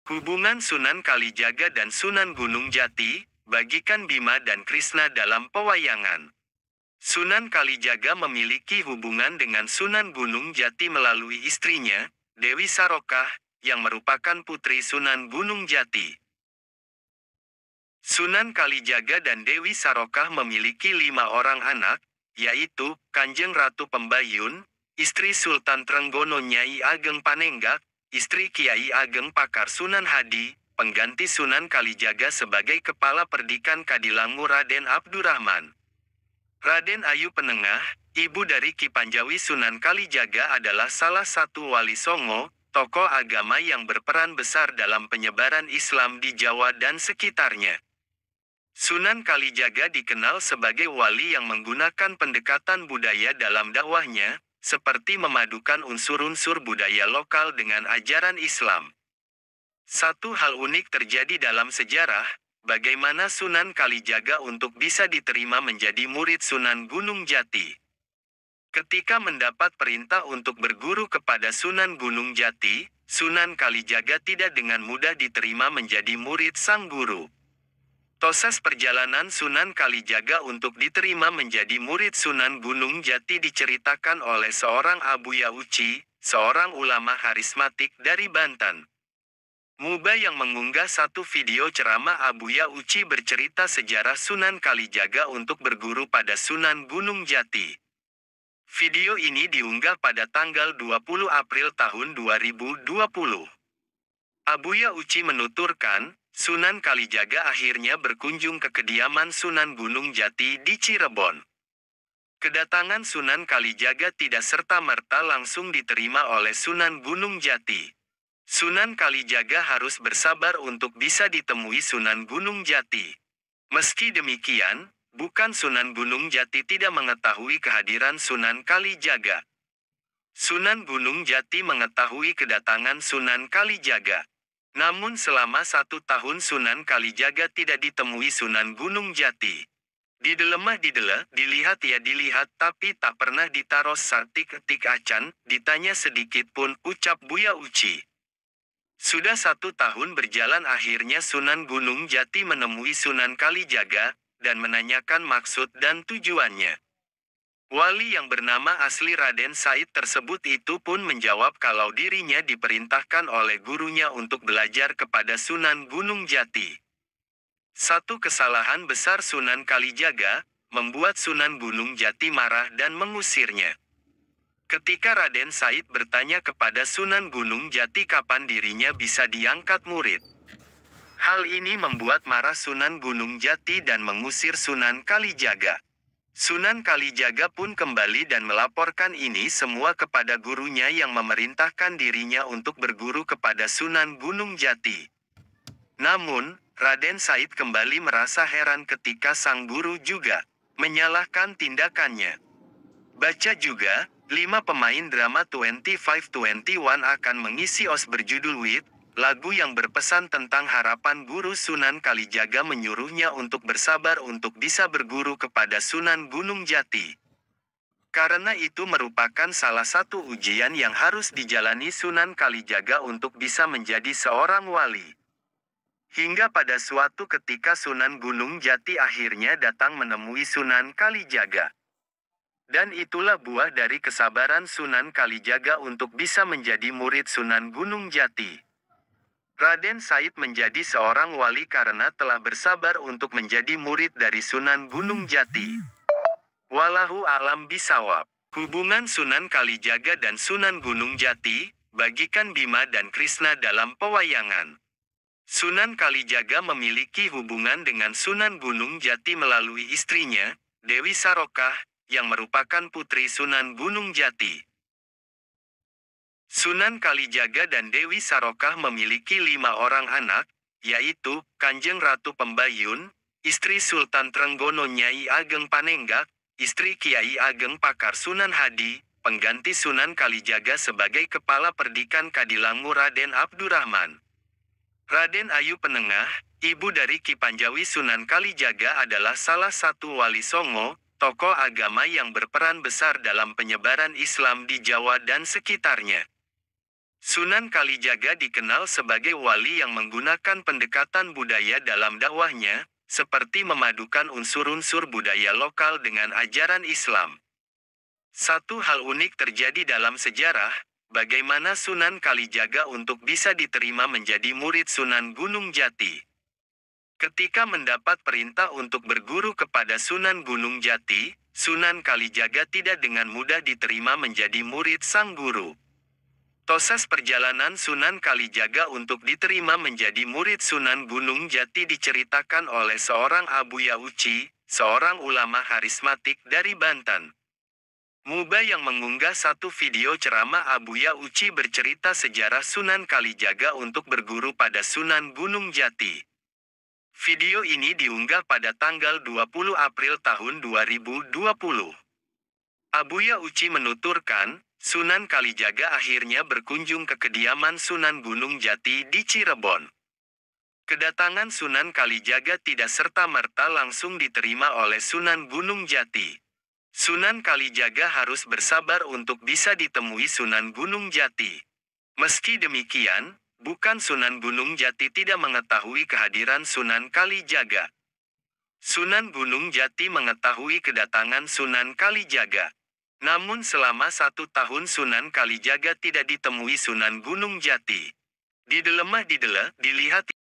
Hubungan Sunan Kalijaga dan Sunan Gunung Jati, bagikan Bima dan Krishna dalam pewayangan. Sunan Kalijaga memiliki hubungan dengan Sunan Gunung Jati melalui istrinya, Dewi Sarokah, yang merupakan putri Sunan Gunung Jati. Sunan Kalijaga dan Dewi Sarokah memiliki 5 orang anak, yaitu Kanjeng Ratu Pembayun, istri Sultan Trenggono Nyai Ageng Panenggak, istri Kiai Ageng Pakar Sunan Hadi, pengganti Sunan Kalijaga sebagai Kepala Perdikan Kadilangu Raden Abdurrahman. Raden Ayu Penengah, ibu dari Ki Panjawi Sunan Kalijaga adalah salah satu wali Songo, tokoh agama yang berperan besar dalam penyebaran Islam di Jawa dan sekitarnya. Sunan Kalijaga dikenal sebagai wali yang menggunakan pendekatan budaya dalam dakwahnya, seperti memadukan unsur-unsur budaya lokal dengan ajaran Islam. Satu hal unik terjadi dalam sejarah, bagaimana Sunan Kalijaga untuk bisa diterima menjadi murid Sunan Gunung Jati. Ketika mendapat perintah untuk berguru kepada Sunan Gunung Jati, Sunan Kalijaga tidak dengan mudah diterima menjadi murid sang guru. Proses perjalanan Sunan Kalijaga untuk diterima menjadi murid Sunan Gunung Jati diceritakan oleh seorang Abuya Uci, seorang ulama karismatik dari Banten. Muba yang mengunggah satu video ceramah Abuya Uci bercerita sejarah Sunan Kalijaga untuk berguru pada Sunan Gunung Jati. Video ini diunggah pada tanggal 20 April tahun 2020. Abuya Uci menuturkan, Sunan Kalijaga akhirnya berkunjung ke kediaman Sunan Gunung Jati di Cirebon. Kedatangan Sunan Kalijaga tidak serta-merta langsung diterima oleh Sunan Gunung Jati. Sunan Kalijaga harus bersabar untuk bisa ditemui Sunan Gunung Jati. Meski demikian, bukan Sunan Gunung Jati tidak mengetahui kehadiran Sunan Kalijaga. Sunan Gunung Jati mengetahui kedatangan Sunan Kalijaga. Namun selama 1 tahun Sunan Kalijaga tidak ditemui Sunan Gunung Jati. Didelemah dilihat ya dilihat tapi tak pernah ditaros sartik-etik acan, ditanya sedikit pun, ucap Buya Uci. Sudah 1 tahun berjalan akhirnya Sunan Gunung Jati menemui Sunan Kalijaga, dan menanyakan maksud dan tujuannya. Wali yang bernama asli Raden Said tersebut itu pun menjawab kalau dirinya diperintahkan oleh gurunya untuk belajar kepada Sunan Gunung Jati. Satu kesalahan besar Sunan Kalijaga, membuat Sunan Gunung Jati marah dan mengusirnya. Ketika Raden Said bertanya kepada Sunan Gunung Jati kapan dirinya bisa diangkat murid. Hal ini membuat marah Sunan Gunung Jati dan mengusir Sunan Kalijaga. Sunan Kalijaga pun kembali dan melaporkan ini semua kepada gurunya yang memerintahkan dirinya untuk berguru kepada Sunan Gunung Jati. Namun, Raden Said kembali merasa heran ketika sang guru juga menyalahkan tindakannya. Baca juga, 5 pemain drama 2521 akan mengisi OS berjudul With, lagu yang berpesan tentang harapan guru Sunan Kalijaga menyuruhnya untuk bersabar untuk bisa berguru kepada Sunan Gunung Jati. Karena itu merupakan salah satu ujian yang harus dijalani Sunan Kalijaga untuk bisa menjadi seorang wali. Hingga pada suatu ketika Sunan Gunung Jati akhirnya datang menemui Sunan Kalijaga. Dan itulah buah dari kesabaran Sunan Kalijaga untuk bisa menjadi murid Sunan Gunung Jati. Raden Said menjadi seorang wali karena telah bersabar untuk menjadi murid dari Sunan Gunung Jati. Wallahu a'lam bishawab. Hubungan Sunan Kalijaga dan Sunan Gunung Jati, bagikan Bima dan Krishna dalam pewayangan. Sunan Kalijaga memiliki hubungan dengan Sunan Gunung Jati melalui istrinya, Dewi Sarokah, yang merupakan putri Sunan Gunung Jati. Sunan Kalijaga dan Dewi Sarokah memiliki 5 orang anak, yaitu Kanjeng Ratu Pembayun, istri Sultan Trenggono Nyai Ageng Panenggak, istri Kiai Ageng Pakar Sunan Hadi, pengganti Sunan Kalijaga sebagai Kepala Perdikan Kadilangu Raden Abdurrahman. Raden Ayu Penengah, ibu dari Ki Panjawi Sunan Kalijaga adalah salah satu wali Songo, tokoh agama yang berperan besar dalam penyebaran Islam di Jawa dan sekitarnya. Sunan Kalijaga dikenal sebagai wali yang menggunakan pendekatan budaya dalam dakwahnya, seperti memadukan unsur-unsur budaya lokal dengan ajaran Islam. Satu hal unik terjadi dalam sejarah, bagaimana Sunan Kalijaga untuk bisa diterima menjadi murid Sunan Gunung Jati. Ketika mendapat perintah untuk berguru kepada Sunan Gunung Jati, Sunan Kalijaga tidak dengan mudah diterima menjadi murid sang guru. Proses perjalanan Sunan Kalijaga untuk diterima menjadi murid Sunan Gunung Jati diceritakan oleh seorang Abuya Uci, seorang ulama karismatik dari Banten. Muba yang mengunggah satu video ceramah Abuya Uci bercerita sejarah Sunan Kalijaga untuk berguru pada Sunan Gunung Jati. Video ini diunggah pada tanggal 20 April tahun 2020. Abuya Uci menuturkan, Sunan Kalijaga akhirnya berkunjung ke kediaman Sunan Gunung Jati di Cirebon. Kedatangan Sunan Kalijaga tidak serta-merta langsung diterima oleh Sunan Gunung Jati. Sunan Kalijaga harus bersabar untuk bisa ditemui Sunan Gunung Jati. Meski demikian, bukan Sunan Gunung Jati tidak mengetahui kehadiran Sunan Kalijaga. Sunan Gunung Jati mengetahui kedatangan Sunan Kalijaga. Namun selama 1 tahun Sunan Kalijaga tidak ditemui Sunan Gunung Jati. Dilihat